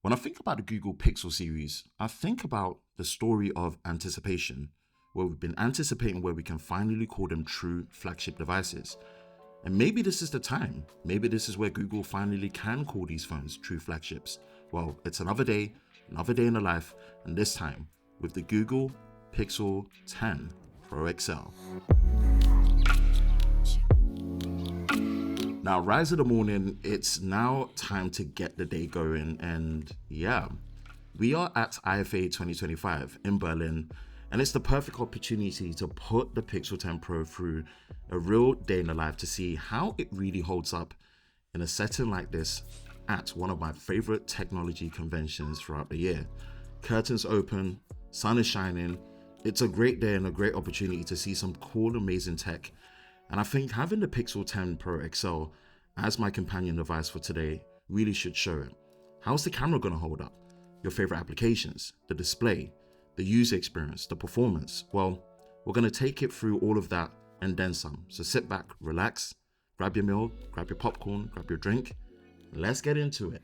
When I think about the Google Pixel series, I think about the story of anticipation, where we've been anticipating where we can finally call them true flagship devices. And maybe this is the time. Maybe this is where Google finally can call these phones true flagships. Well, it's another day in the life, and this time with the Google Pixel 10 Pro XL. Now, rise of the morning, it's now time to get the day going, and yeah, we are at IFA 2025 in Berlin, and it's the perfect opportunity to put the Pixel 10 Pro through a real day in the life to see how it really holds up in a setting like this at one of my favorite technology conventions throughout the year. Curtains open, sun is shining. It's a great day and a great opportunity to see some cool, amazing tech. And I think having the Pixel 10 Pro XL as my companion device for today really should show it. How's the camera gonna hold up? Your favorite applications, the display, the user experience, the performance. Well, we're gonna take it through all of that and then some. So sit back, relax, grab your meal, grab your popcorn, grab your drink. Let's get into it.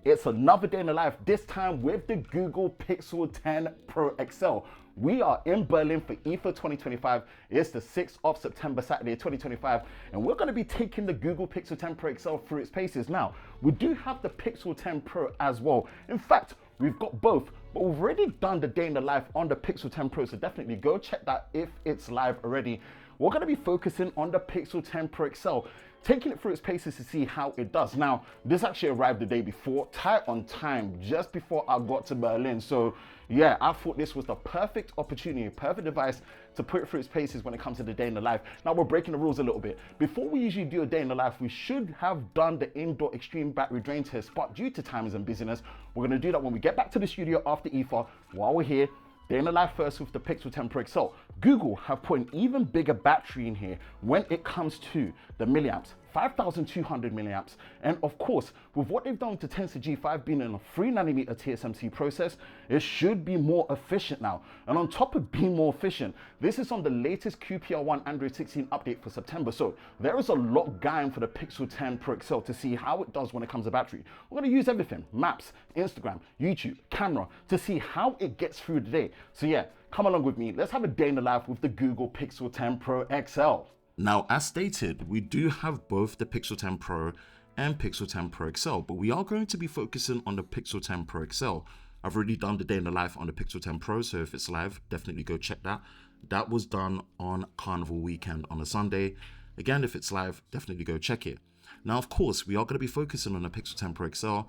It's another day in the life, this time with the Google Pixel 10 Pro XL. We are in Berlin for IFA 2025. It's the 6th of September, Saturday 2025, and we're going to be taking the Google Pixel 10 Pro XL through its paces. Now, we do have the Pixel 10 Pro as well. In fact, we've got both, but we've already done the day in the life on the Pixel 10 Pro, so definitely go check that if it's live already. We're going to be focusing on the Pixel 10 Pro XL, taking it through its paces to see how it does. Now, this actually arrived the day before, tight on time, just before I got to Berlin. So yeah, I thought this was the perfect opportunity, perfect device to put it through its paces when it comes to the day in the life. Now, we're breaking the rules a little bit. Before we usually do a day in the life, we should have done the indoor extreme battery drain test, but due to times and busyness, we're gonna do that when we get back to the studio after IFA. While we're here, day in the life first with the Pixel 10 Pro XL. Google have put an even bigger battery in here when it comes to the milliamps, 5,200 milliamps. And of course, with what they've done with the Tensor G5 being in a 3nm TSMC process, it should be more efficient now. And on top of being more efficient, this is on the latest QPR1 Android 16 update for September. So there is a lot going for the Pixel 10 Pro XL to see how it does when it comes to battery. We're gonna use everything, maps, Instagram, YouTube, camera, to see how it gets through the day. So yeah, come along with me. Let's have a day in the life with the Google Pixel 10 Pro XL. Now, as stated, we do have both the Pixel 10 Pro and Pixel 10 Pro XL, but we are going to be focusing on the Pixel 10 Pro XL. I've already done the day in the life on the Pixel 10 Pro, so if it's live, definitely go check that. That was done on Carnival weekend on a Sunday. Again, if it's live, definitely go check it. Now, of course, we are going to be focusing on the Pixel 10 Pro XL,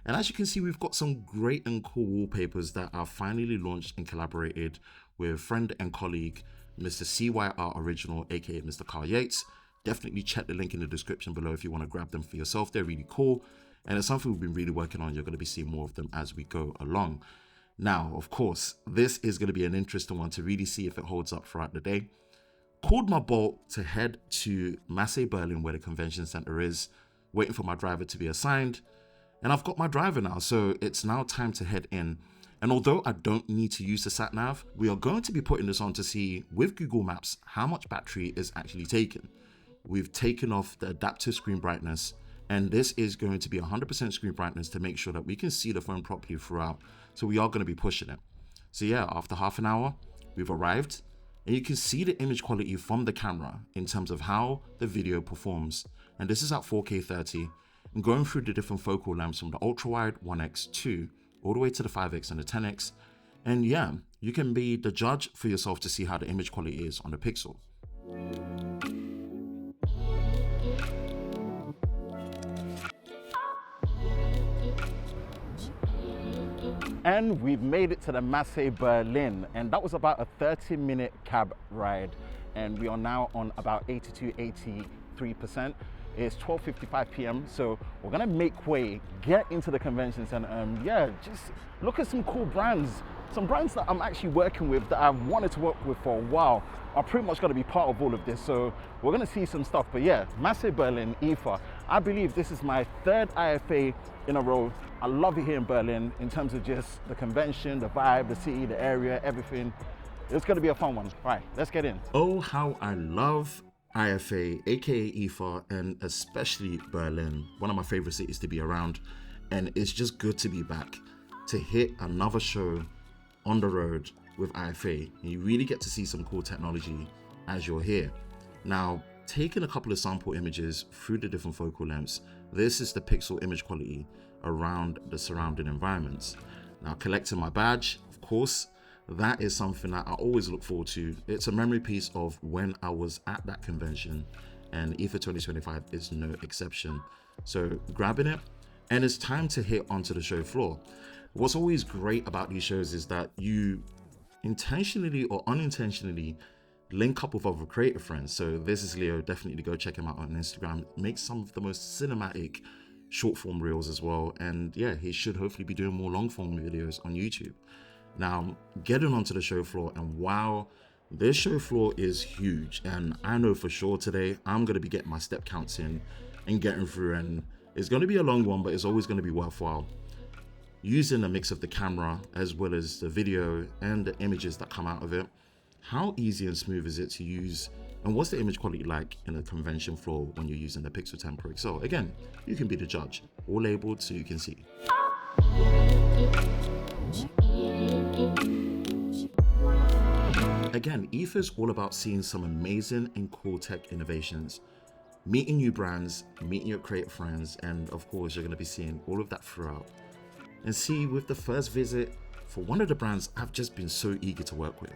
and as you can see, we've got some great and cool wallpapers that are finally launched and collaborated with friend and colleague Mr. CYR Original, aka Mr. Carl Yates. Definitely check the link in the description below if you want to grab them for yourself. They're really cool, and it's something we've been really working on. You're going to be seeing more of them as we go along. Now, of course, this is going to be an interesting one to really see if it holds up throughout the day. Called my bolt to head to IFA Berlin, where the convention center is, waiting for my driver to be assigned, and I've got my driver now, so it's now time to head in. And although I don't need to use the sat nav, we are going to be putting this on to see with Google Maps how much battery is actually taken. We've taken off the adaptive screen brightness, and this is going to be 100% screen brightness to make sure that we can see the phone properly throughout. So we are going to be pushing it. So yeah, after half an hour, we've arrived, and you can see the image quality from the camera in terms of how the video performs. And this is at 4K 30, and going through the different focal lengths from the ultra wide 1x 2 all the way to the 5x and the 10x. And yeah, you can be the judge for yourself to see how the image quality is on the Pixel. And we've made it to the IFA Berlin, and that was about a 30-minute cab ride, and we are now on about 82-83%. It's 12:55 p.m. so we're gonna make way, get into the convention center, and yeah, just look at some cool brands, some brands that I'm actually working with that I've wanted to work with for a while. Are pretty much gonna be part of all of this, so we're gonna see some stuff. But yeah, IFA Berlin, IFA. I believe this is my third IFA in a row. I love it here in Berlin in terms of just the convention, the vibe, the city, the area, everything. It's gonna be a fun one. Right, let's get in. Oh, how I love IFA, aka IFA, and especially Berlin, one of my favorite cities to be around. And it's just good to be back to hit another show on the road with IFA. You really get to see some cool technology as you're here. Now, taking a couple of sample images through the different focal lengths, this is the pixel image quality around the surrounding environments. Now, collecting my badge, of course, that is something that I always look forward to. It's a memory piece of when I was at that convention, and IFA 2025 is no exception. So grabbing it, and it's time to hit onto the show floor. What's always great about these shows is that you intentionally or unintentionally link up with other creative friends. So this is Leo, definitely go check him out on Instagram. Makes some of the most cinematic short form reels as well. And yeah, he should hopefully be doing more long form videos on YouTube. Now, getting onto the show floor, and wow, this show floor is huge. And I know for sure today, I'm gonna be getting my step counts in and getting through, and it's gonna be a long one, but it's always gonna be worthwhile. Using a mix of the camera as well as the video and the images that come out of it, how easy and smooth is it to use, and what's the image quality like in a convention floor when you're using the Pixel 10 Pro XL? Again, you can be the judge, all labeled so you can see. Again, IFA is all about seeing some amazing and cool tech innovations, meeting new brands, meeting your creative friends, and of course you're going to be seeing all of that throughout. And see, with the first visit for one of the brands I've just been so eager to work with.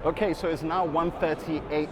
Okay, so it's now 1:38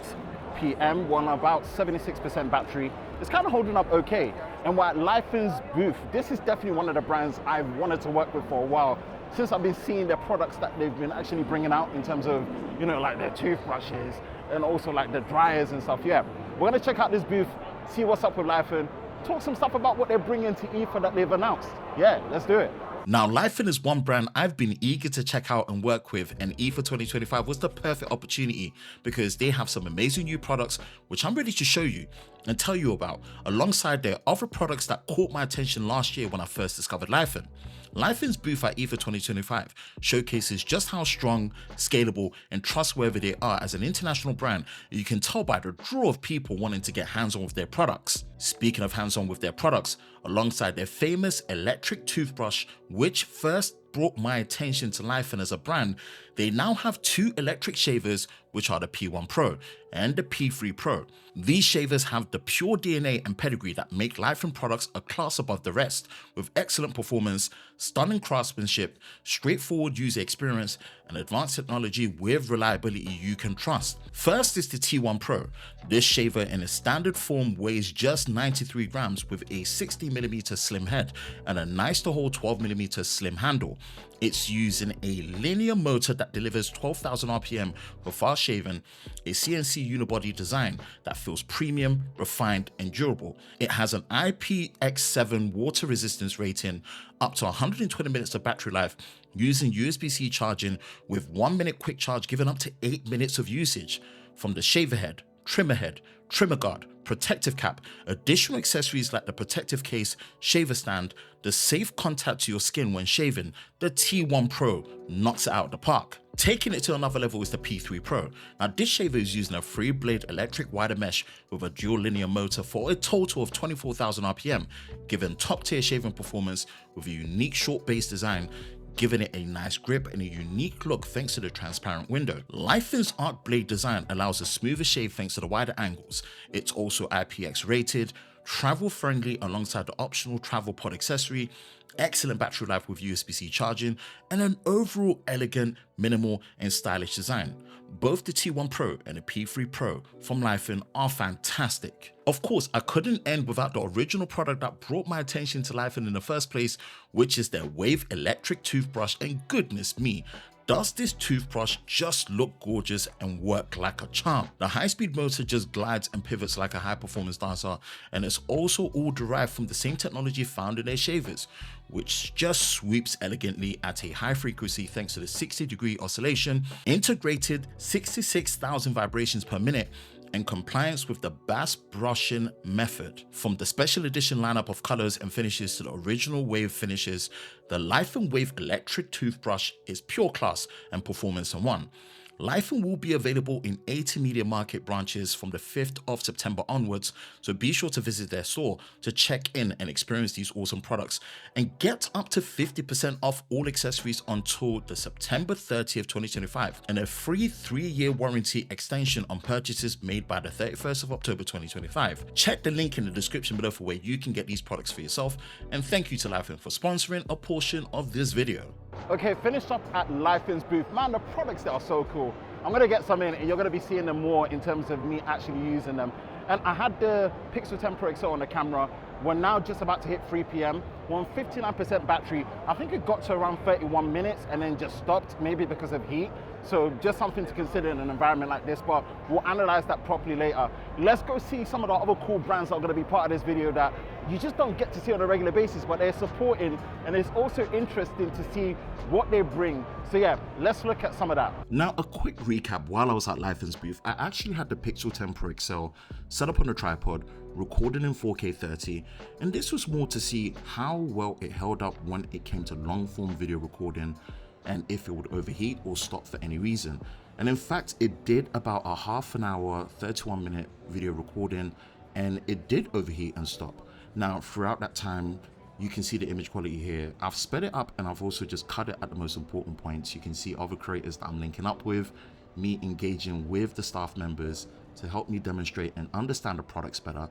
p.m. We're on about 76% battery. It's kind of holding up okay. And we're at Lifen's booth. This is definitely one of the brands I've wanted to work with for a while, since I've been seeing their products that they've been actually bringing out in terms of, you know, like their toothbrushes and also like the dryers and stuff. Yeah, we're gonna check out this booth, see what's up with Lifen, talk some stuff about what they're bringing to IFA that they've announced. Yeah, let's do it. Now, Lifen is one brand I've been eager to check out and work with, and IFA 2025 was the perfect opportunity because they have some amazing new products which I'm ready to show you and tell you about, alongside their other products that caught my attention last year when I first discovered Lifen. Lifen's booth at IFA 2025 showcases just how strong, scalable, and trustworthy they are as an international brand. You can tell by the draw of people wanting to get hands-on with their products. Speaking of hands-on with their products, alongside their famous electric toothbrush, which first brought my attention to Lifen as a brand, they now have two electric shavers, which are the P1 Pro and the P3 Pro. These shavers have the pure DNA and pedigree that make Lifen products a class above the rest, with excellent performance, stunning craftsmanship, straightforward user experience, and advanced technology with reliability you can trust. First is the T1 Pro. This shaver in a standard form weighs just 93 grams with a 60mm slim head and a nice to hold 12mm slim handle. It's using a linear motor that delivers 12,000 RPM for fast shaving, a CNC unibody design that feels premium, refined, and durable. It has an IPX7 water resistance rating, up to 120 minutes of battery life, using USB-C charging with 1 minute quick charge giving up to 8 minutes of usage. From the shaver head, trimmer guard, protective cap, additional accessories like the protective case, shaver stand, the safe contact to your skin when shaving, the T1 Pro knocks it out of the park. Taking it to another level is the P3 Pro. Now, this shaver is using a 3-blade electric wire mesh with a dual linear motor for a total of 24,000 RPM, giving top tier shaving performance with a unique short base design, giving it a nice grip and a unique look thanks to the transparent window. Lifen's arc blade design allows a smoother shave thanks to the wider angles. It's also IPX rated, travel friendly alongside the optional travel pod accessory, excellent battery life with USB-C charging, and an overall elegant, minimal, and stylish design. Both the T1 Pro and the P3 Pro from Lifen are fantastic. Of course, I couldn't end without the original product that brought my attention to Lifen in the first place, which is their Wave electric toothbrush, and goodness me, does this toothbrush just look gorgeous and work like a charm. The high-speed motor just glides and pivots like a high-performance dancer, and it's also all derived from the same technology found in their shavers, which just sweeps elegantly at a high frequency thanks to the 60-degree oscillation, integrated 66,000 vibrations per minute, and compliance with the bass brushing method. From the special edition lineup of colors and finishes to the original wave finishes, the Lifen Wave electric toothbrush is pure class and performance in one. Lifen will be available in 80 media market branches from the 5th of September onwards, so be sure to visit their store to check in and experience these awesome products and get up to 50% off all accessories until the September 30th, 2025, and a free 3-year warranty extension on purchases made by the 31st of October 2025. Check the link in the description below for where you can get these products for yourself, and thank you to Lifen for sponsoring a portion of this video. Okay, finished up at Lifen's booth. Man, the products there are so cool. I'm gonna get some in and you're gonna be seeing them more in terms of me actually using them. And I had the Pixel 10 Pro XL on the camera. We're now just about to hit 3 p.m. We're on 59% battery. I think it got to around 31 minutes and then just stopped, maybe because of heat. So just something to consider in an environment like this, but we'll analyze that properly later. Let's go see some of the other cool brands that are gonna be part of this video that you just don't get to see on a regular basis, but they're supporting, and it's also interesting to see what they bring. So yeah, let's look at some of that. Now, a quick recap. While I was at Lifen's booth, I actually had the Pixel 10 Pro XL set up on a tripod, recorded in 4K 30, and this was more to see how well it held up when it came to long form video recording and if it would overheat or stop for any reason. And in fact, it did about a half an hour, 31-minute video recording, and it did overheat and stop. Now, throughout that time, you can see the image quality here. I've sped it up and I've also just cut it at the most important points. You can see other creators that I'm linking up with, me engaging with the staff members to help me demonstrate and understand the products better.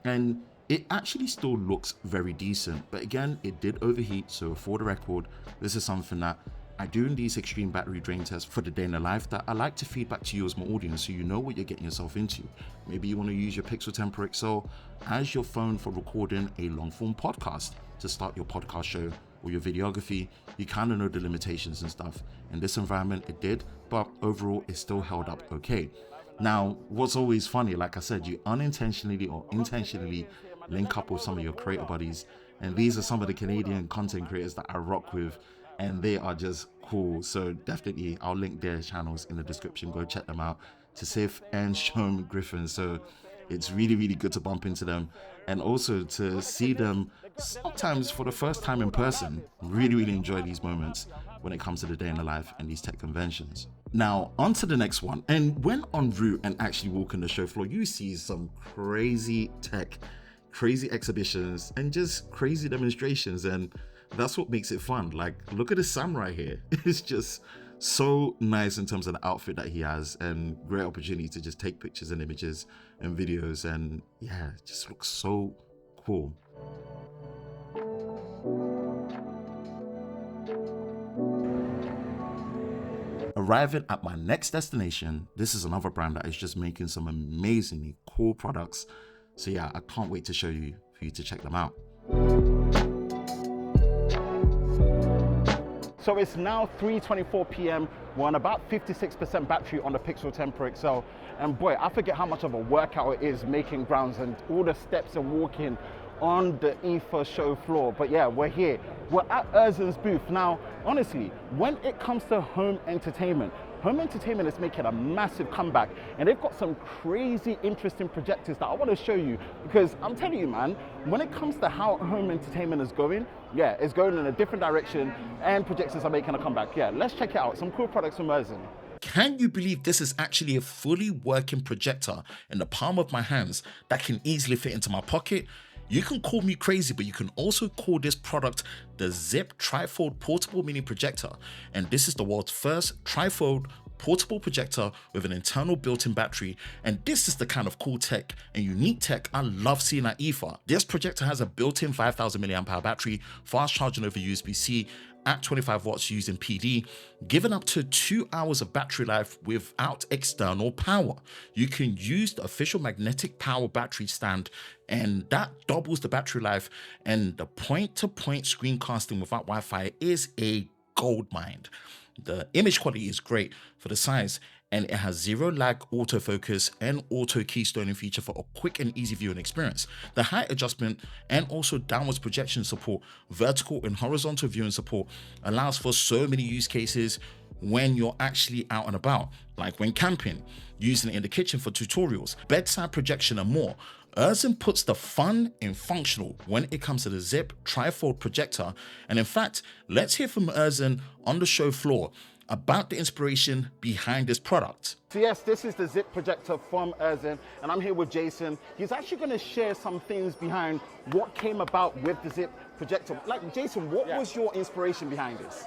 And it actually still looks very decent, but again, it did overheat. So for the record, this is something that I do in these extreme battery drain tests for the day in the life that I like to feed back to you as my audience so you know what you're getting yourself into. Maybe you want to use your Pixel 10 Pro XL as your phone for recording a long form podcast to start your podcast show or your videography. You kind of know the limitations and stuff. In this environment, it did, but overall, it still held up okay. Now, what's always funny, like I said, you unintentionally or intentionally link up with some of your creator buddies, and these are some of the Canadian content creators that I rock with, and they are just cool. So definitely I'll link their channels in the description. Go check them out. To Sif and Shom Griffin. So it's really, really good to bump into them and also to see them sometimes for the first time in person. Really, really enjoy these moments when it comes to the day in the life and these tech conventions. Now on to the next one. And when en route and actually walking the show floor, you see some crazy tech, crazy exhibitions and just crazy demonstrations, and that's what makes it fun. Like, look at the samurai here. It's just so nice in terms of the outfit that he has, and great opportunity to just take pictures and images and videos, and yeah, it just looks so cool. Arriving at my next destination, this is another brand that is just making some amazingly cool products. So yeah, I can't wait to show you for you to check them out. So it's now 3:24 p.m. We're on about 56% battery on the Pixel 10 Pro XL. And boy, I forget how much of a workout it is making grounds and all the steps and walking on the IFA show floor. But yeah, we're here. We're at Aurzen's booth. Now, honestly, when it comes to home entertainment is making a massive comeback, and they've got some crazy interesting projectors that I want to show you, because I'm telling you, man, when it comes to how home entertainment is going, yeah, it's going in a different direction and projectors are making a comeback. Yeah, let's check it out. Some cool products from Aurzen. Can you believe this is actually a fully working projector in the palm of my hands that can easily fit into my pocket? You can call me crazy, but you can also call this product the Zip Trifold Portable Mini Projector. And this is the world's first trifold portable projector with an internal built-in battery. And this is the kind of cool tech and unique tech I love seeing at IFA. This projector has a built-in 5,000 milliamp hour battery, fast charging over USB-C at 25 watts using PD, giving up to 2 hours of battery life without external power. You can use the official magnetic power battery stand, and that doubles the battery life, and the point-to-point screencasting without Wi-Fi is a goldmine. The image quality is great for the size, and it has zero lag autofocus and auto keystoning feature for a quick and easy viewing experience. The height adjustment and also downwards projection support, vertical and horizontal viewing support allows for so many use cases when you're actually out and about, like when camping, using it in the kitchen for tutorials, bedside projection and more. Aurzen puts the fun in functional when it comes to the Zip trifold projector. And in fact, let's hear from Aurzen on the show floor about the inspiration behind this product. So yes, this is the Zip projector from Aurzen, and I'm here with Jason. He's actually going to share some things behind what came about with the Zip projector. Like, Jason, what was your inspiration behind this?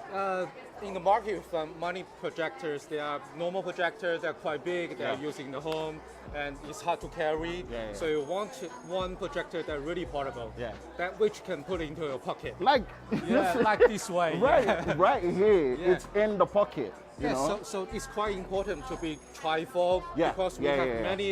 In the market, with many projectors, they are normal projectors, they're quite big, they're used in the home, and it's hard to carry. So you want one projector that's really portable, that which can put into your pocket. Like, like this way. Right here, it's in the pocket. You know? So it's quite important to be trifold because we have many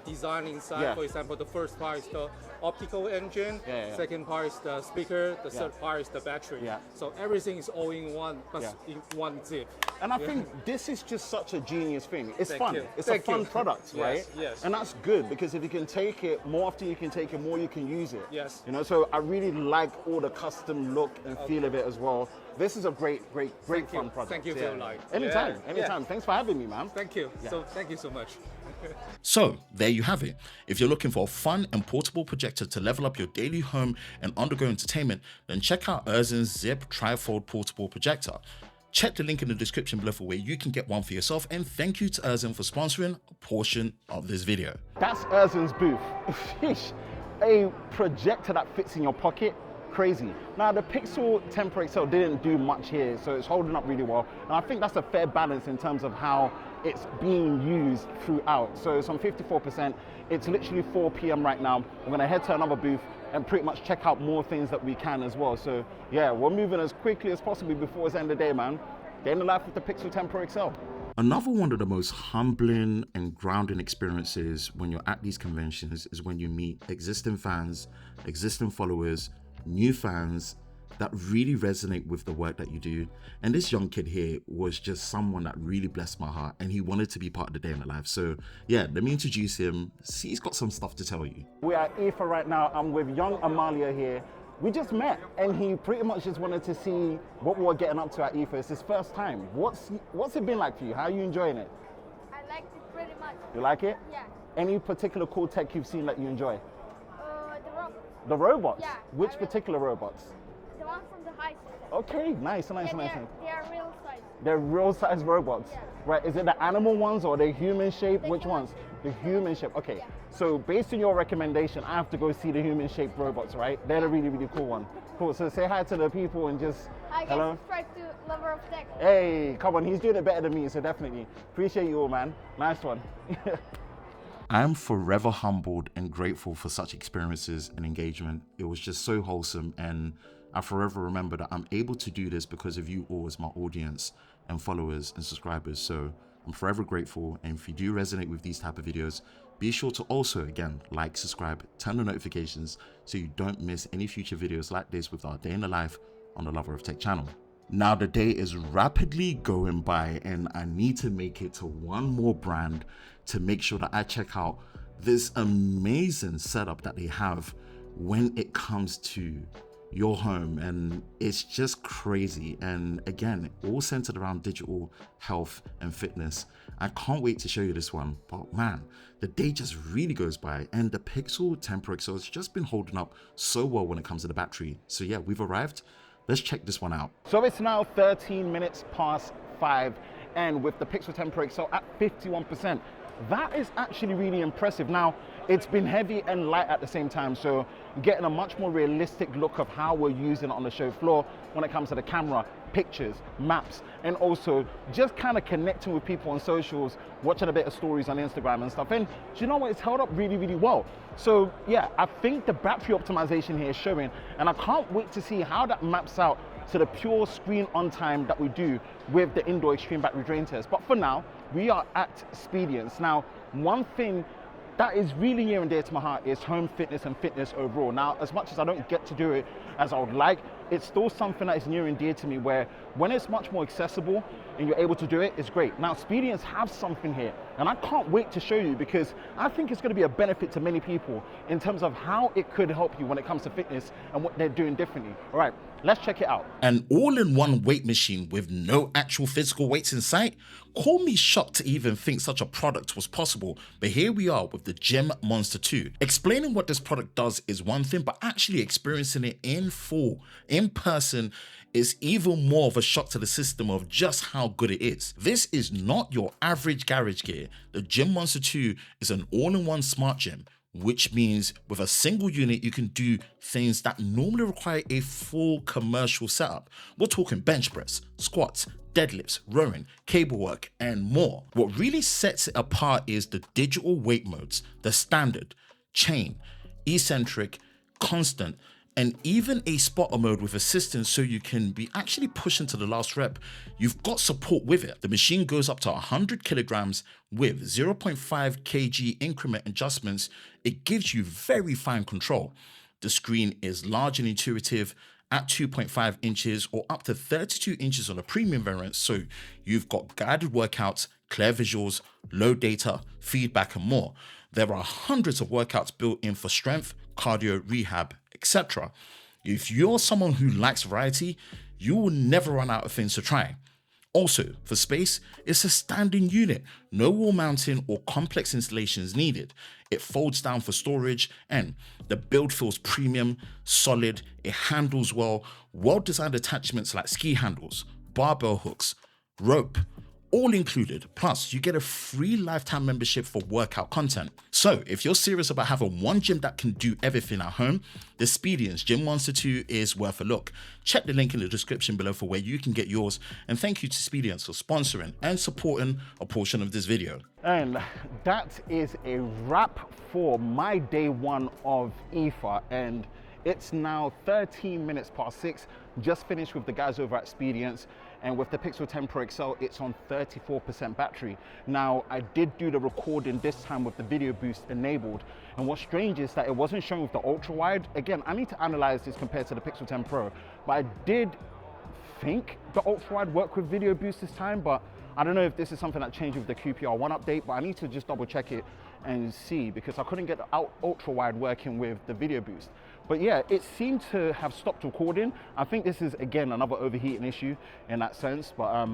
design inside. For example, the first part is the optical engine, second part is the speaker, the third part is the battery. So everything is all in one, but in one zip. And I think this is just such a genius thing. It's fun. It's a fun product, right? Yes. And that's good because if you can take it, more often you can take it, more you can use it. Yes. You know, so I really like all the custom look and feel of it as well. This is a great fun product. Thank you for like. Anytime. Thanks for having me, man. Thank you. So thank you so much. So there you have it. If you're looking for a fun and portable projector to level up your daily home and undergo entertainment, then check out Aurzen's Zip trifold portable projector. Check the link in the description below for where you can get one for yourself, and thank you to Aurzen for sponsoring a portion of this video. That's Aurzen's booth. Sheesh. A projector that fits in your pocket. Crazy. Now the Pixel 10 Pro XL didn't do much here, so it's holding up really well. And I think that's a fair balance in terms of how it's being used throughout. So it's on 54%. It's literally 4 p.m. right now. We're gonna head to another booth and pretty much check out more things that we can as well. So yeah, we're moving as quickly as possible before it's the end of the day, man. Day in the life with the Pixel 10 Pro XL. Another one of the most humbling and grounding experiences when you're at these conventions is when you meet existing fans, existing followers, new fans that really resonate with the work that you do. And this young kid here was just someone that really blessed my heart, and he wanted to be part of the day in the life. So yeah, let me introduce him. See, he's got some stuff to tell you. We're at IFA right now. I'm with young Amalia here. We just met, and he pretty much just wanted to see what we're getting up to at IFA. It's his first time. What's it been like for you? How are you enjoying it? I liked it pretty much. You like it? Yeah. Any particular cool tech you've seen that you enjoy? The robots. The robots? Yeah. Which particular robots? The one from the high system. Okay, nice. They are real size. They're real size robots? Yeah. Right, is it the animal ones or the human shape? Which ones? The human shape, okay. Yeah. So based on your recommendation, I have to go see the human shaped robots, right? They're the really cool one. Cool, so say hi to the people and just, hi guys, hello? subscribe to Lover of Tech. Hey, come on, he's doing it better than me, so definitely. Appreciate you all, man. Nice one. I'm forever humbled and grateful for such experiences and engagement. It was just so wholesome, and I forever remember that I'm able to do this because of you all as my audience and followers and subscribers. So I'm forever grateful, and if you do resonate with these type of videos, be sure to also, again, like, subscribe, turn on notifications so you don't miss any future videos like this with our Day in the Life on the Lover of Tech channel. Now the day is rapidly going by, and I need to make it to one more brand to make sure that I check out this amazing setup that they have when it comes to your home, and it's just crazy. And again, all centered around digital health and fitness. I can't wait to show you this one, but man, the day just really goes by, and the Pixel 10 Pro XL has just been holding up so well when it comes to the battery. So yeah, we've arrived. Let's check this one out. So it's now 13 minutes past 5, and with the Pixel 10 Pro XL at 51%. That is actually really impressive. Now, it's been heavy and light at the same time, so getting a much more realistic look of how we're using it on the show floor when it comes to the camera, pictures, maps, and also just kind of connecting with people on socials, watching a bit of stories on Instagram and stuff. And do you know what? It's held up really well. So yeah, I think the battery optimization here is showing, and I can't wait to see how that maps out to the pure screen on time that we do with the indoor extreme battery drain test. But for now, we are at Speediance. Now, one thing that is really near and dear to my heart is home fitness and fitness overall. Now, as much as I don't get to do it as I would like, it's still something that is near and dear to me, where when it's much more accessible and you're able to do it, it's great. Now, SPEEDIANCE have something here, and I can't wait to show you, because I think it's going to be a benefit to many people in terms of how it could help you when it comes to fitness and what they're doing differently. All right, let's check it out. An all-in-one weight machine with no actual physical weights in sight? Call me shocked to even think such a product was possible, but here we are with the Gym Monster 2. Explaining what this product does is one thing, but actually experiencing it in full, in person, is even more of a shock to the system of just how good it is. This is not your average garage gear. The Gym Monster 2 is an all-in-one smart gym, which means with a single unit, you can do things that normally require a full commercial setup. We're talking bench press, squats, deadlifts, rowing, cable work, and more. What really sets it apart is the digital weight modes, the standard, chain, eccentric, constant, and even a spotter mode with assistance, so you can be actually pushing to the last rep. You've got support with it. The machine goes up to 100 kilograms with 0.5 kg increment adjustments. It gives you very fine control. The screen is large and intuitive at 2.5 inches or up to 32 inches on a premium variant. So you've got guided workouts, clear visuals, low data, feedback, and more. There are hundreds of workouts built in for strength, cardio, rehab, etc. If you're someone who likes variety, you will never run out of things to try. Also, for space, it's a standing unit, no wall mounting or complex installations needed. It folds down for storage, and the build feels premium, solid, it handles well-designed attachments like ski handles, barbell hooks, rope, all included. Plus, you get a free lifetime membership for workout content. So if you're serious about having one gym that can do everything at home, the SPEEDIANCE Gym Monster 2 is worth a look. Check the link in the description below for where you can get yours. And thank you to SPEEDIANCE for sponsoring and supporting a portion of this video. And that is a wrap for my day one of IFA. And it's now 13 minutes past 6. Just finished with the guys over at SPEEDIANCE, and with the Pixel 10 Pro XL, it's on 34% battery. Now, I did do the recording this time with the video boost enabled, and what's strange is that it wasn't showing with the ultra wide. Again, I need to analyze this compared to the Pixel 10 Pro, but I did think the ultra wide worked with video boost this time, but I don't know if this is something that changed with the QPR1 update, but I need to just double check it and see, because I couldn't get the ultra wide working with the video boost. But yeah, it seemed to have stopped recording. I think this is, again, another overheating issue in that sense, but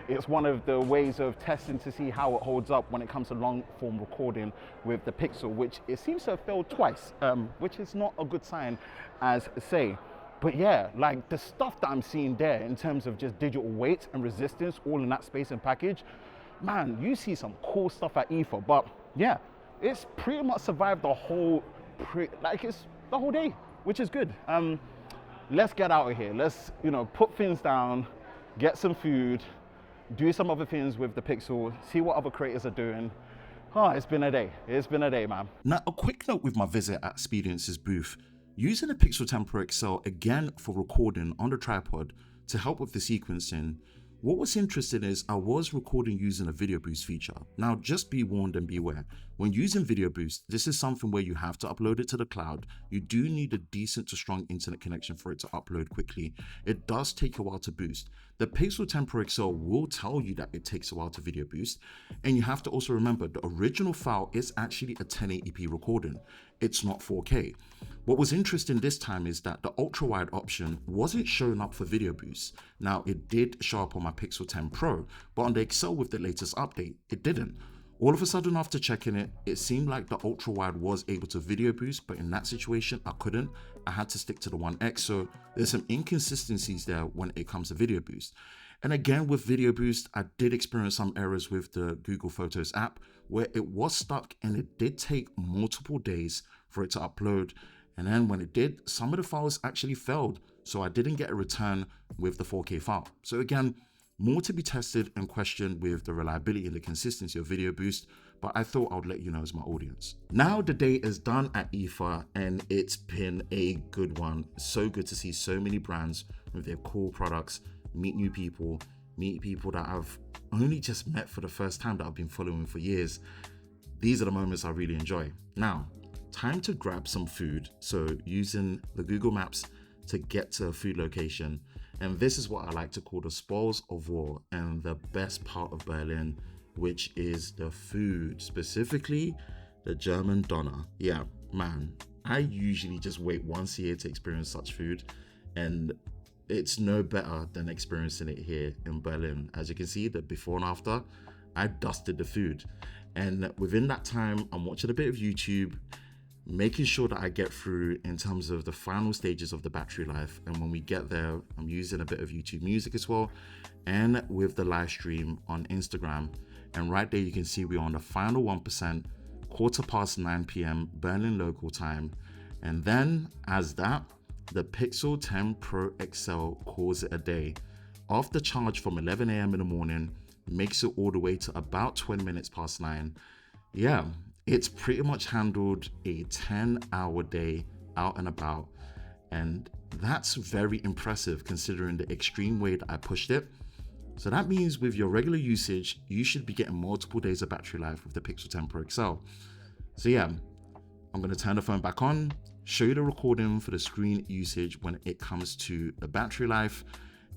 it's one of the ways of testing to see how it holds up when it comes to long form recording with the Pixel, which it seems to have failed twice, which is not a good sign, as say. But yeah, like the stuff that I'm seeing there in terms of just digital weight and resistance, all in that space and package, man, you see some cool stuff at IFA. But yeah, it's pretty much survived the whole, the whole day, which is good. Let's get out of here. Let's, put things down, get some food, do some other things with the Pixel, see what other creators are doing. Oh, it's been a day. It's been a day, man. Now, a quick note with my visit at SPEEDIANCE's booth. Using the Pixel 10 Pro XL again for recording on the tripod to help with the sequencing, what was interesting is I was recording using a video boost feature. Now, just be warned and beware. When using video boost, this is something where you have to upload it to the cloud. You do need a decent to strong internet connection for it to upload quickly. It does take a while to boost. The Pixel 10 Pro XL will tell you that it takes a while to video boost. And you have to also remember the original file is actually a 1080p recording. It's not 4K. What was interesting this time is that the ultra wide option wasn't showing up for video boost. Now, it did show up on my Pixel 10 Pro, but on the XL with the latest update, it didn't. All of a sudden after checking it, it seemed like the ultra wide was able to video boost, but in that situation, I couldn't. I had to stick to the One X, so there's some inconsistencies there when it comes to video boost. And again, with video boost, I did experience some errors with the Google Photos app where it was stuck and it did take multiple days for it to upload. And then when it did, some of the files actually failed, so I didn't get a return with the 4K file. So again, more to be tested and questioned with the reliability and the consistency of video boost, but I thought I would let you know as my audience. Now the day is done at IFA and it's been a good one. So good to see so many brands with their cool products, meet new people, meet people that I've only just met for the first time that I've been following for years. These are the moments I really enjoy. Now, time to grab some food. So using the Google Maps to get to a food location. And this is what I like to call the spoils of war and the best part of Berlin, which is the food, specifically the German doner. Yeah, man, I usually just wait once a year to experience such food, and it's no better than experiencing it here in Berlin. As you can see, the before and after, I dusted the food. And within that time, I'm watching a bit of YouTube, making sure that I get through in terms of the final stages of the battery life. And when we get there, I'm using a bit of YouTube music as well, and with the live stream on Instagram. And right there, you can see we're on the final 1%, 9:15 p.m. Berlin local time. And then as that, the Pixel 10 Pro XL calls it a day. After charge from 11 a.m. in the morning, makes it all the way to about 20 minutes past 9. Yeah, it's pretty much handled a 10-hour day out and about. And that's very impressive considering the extreme way that I pushed it. So that means with your regular usage, you should be getting multiple days of battery life with the Pixel 10 Pro XL. So yeah, I'm gonna turn the phone back on, show you the recording for the screen usage when it comes to the battery life.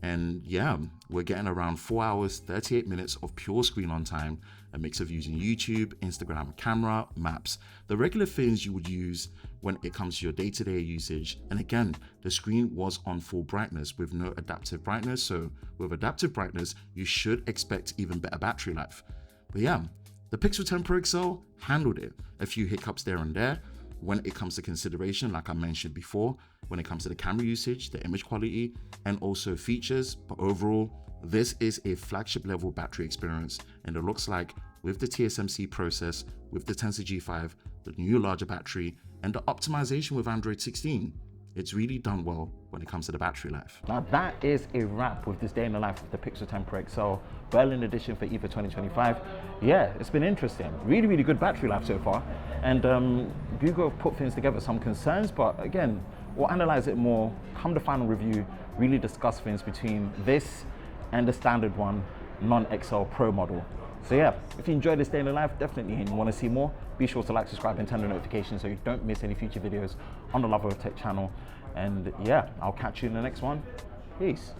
And yeah, we're getting around 4 hours, 38 minutes of pure screen on time, a mix of using YouTube, Instagram, camera, maps, the regular things you would use when it comes to your day-to-day usage. And again, the screen was on full brightness with no adaptive brightness. So with adaptive brightness, you should expect even better battery life. But yeah, the Pixel 10 Pro XL handled it. A few hiccups there and there when it comes to consideration, like I mentioned before, when it comes to the camera usage, the image quality, and also features. But overall, this is a flagship level battery experience, and it looks like with the TSMC process, with the Tensor G5, the new larger battery, and the optimization with Android 16, it's really done well when it comes to the battery life. Now that is a wrap with this day in the life of the Pixel 10 Pro XL Berlin edition for IFA 2025. Yeah, it's been interesting. Really, really good battery life so far. And Google have put things together, some concerns, but again, we'll analyze it more, come to final review, really discuss things between this and the standard one, non-XL Pro model. So yeah, if you enjoyed this day in the life, definitely, and you want to see more, be sure to like, subscribe, and turn on notifications so you don't miss any future videos on the Love of Tech channel. And yeah, I'll catch you in the next one. Peace.